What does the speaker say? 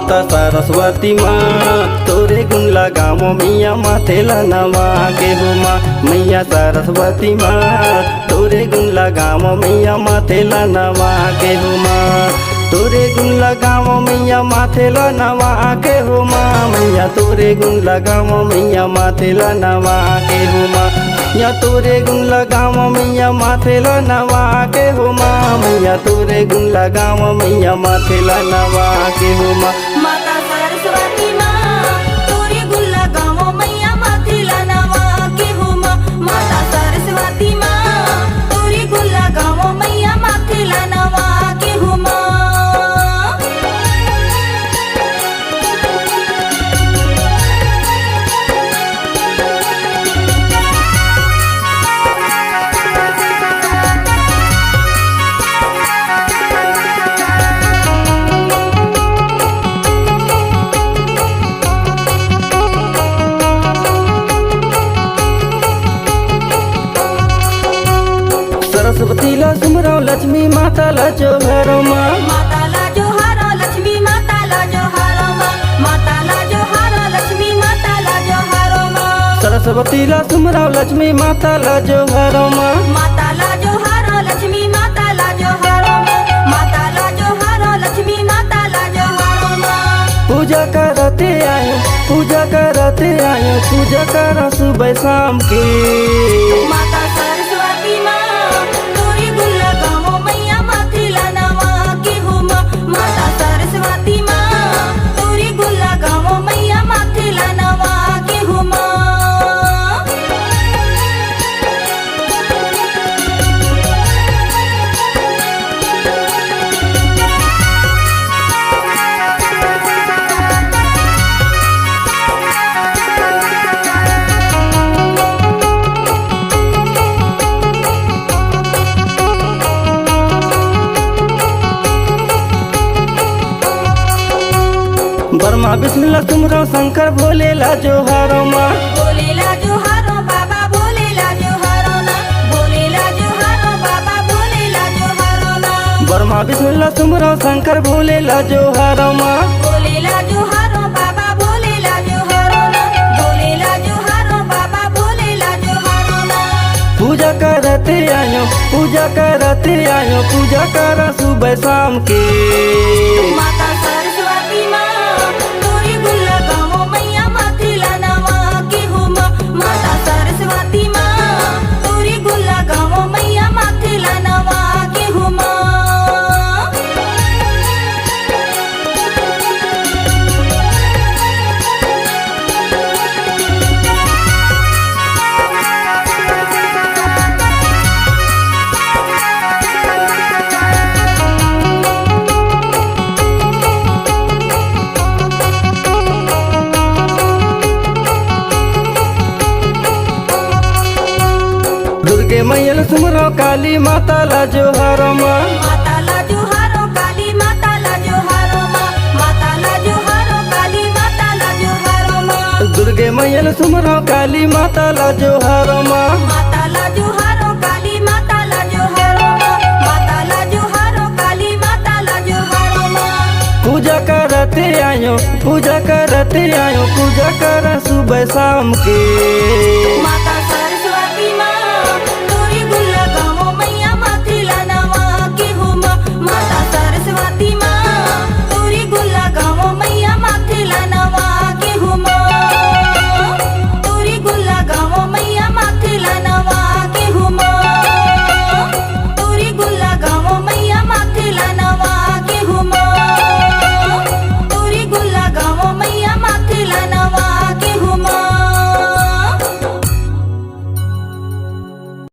माता सरस्वती माँ तोरे गुण लगाओ मैया माथे नवा के हो माँ। मैया सरस्वती माँ तोरे गुण लगाओ मैया माथे नवा के हो माँ। तोरे गुण लगाओ मैया माथे नवा के हो माँ। मैया तोरे गुण लगाओ मैया माथे नवा के हो माँ। या तोरे गुण लगाओ मैया माथे नवा के हो माँ। मैया तोरे गुण लगाओ मैया माथे नवा के हो माँ। माता सरस्वती माँ तोरे गुण लगाओ मैया माथे नवा के हो माँ। माता सरस्वती माँ तोरे गुण लगाओ मैया माथे नवा के हो माँ। सरस्वती ला सुमरो लक्ष्मी माता ला जोहारो माँ। माता ला जोहारो लक्ष्मी माता ला जोहारो माँ। माता ला जोहारो लक्ष्मी माता ला जोहारो माँ। सरस्वती ला सुमरो लक्ष्मी माता ला जोहारो माँ। माता ला जोहारो लक्ष्मी माता ला जोहारो माँ। माता ला जोहारो लक्ष्मी माता ला जोहारो माँ। पूजा करते आयो पूजा करते आयो पूजा कर सुबह शाम के। माता सरस्वती माँ तोरे गुण लगाओ मैया माथे नवा के हो माँ। माता सरस्वती माँ तोरे गुण लगाओ मैया माथे नवा के हो माँ। ब्रह्मा विष्णु ला तुमरो शंकर भोले ला जोहारो माँ। भोले ला जोहारो बाबा भोले ला जोहारो ना। भोले ला जोहारो बाबा भोले ला जोहारो ना। ब्रह्मा विष्णु ला तुमरो शंकर भोले ला जोहारो माँ। भोले ला जोहारो बाबा भोले ला जोहारो ना। भोले ला जोहारो बाबा भोले ला जोहारो ना। पूजा करते आयो पूजा करते आयो पूजा कर सुबह शाम के। माता सरस्वती माँ तोरे गुण लगाओ मैया माथे नवा के हो माँ। माता सरस्वती माँ तोरे गुण लगाओ मैया माथे नवा के हो माँ। दुर्गे मैया सुमरो काली माता ला जोहारो माँ। माता ला जोहारो काली माता ला जोहारो माँ। माता ला जोहारो काली माता ला जोहारो माँ। दुर्गे मैया सुमरो काली माता ला जोहारो माँ। माता ला जोहारो काली माता ला जोहारो माँ। माता ला जोहारो काली माता ला जोहारो माँ। पूजा करते आयो पूजा करते आयो पूजा कर सुबह शाम के। माता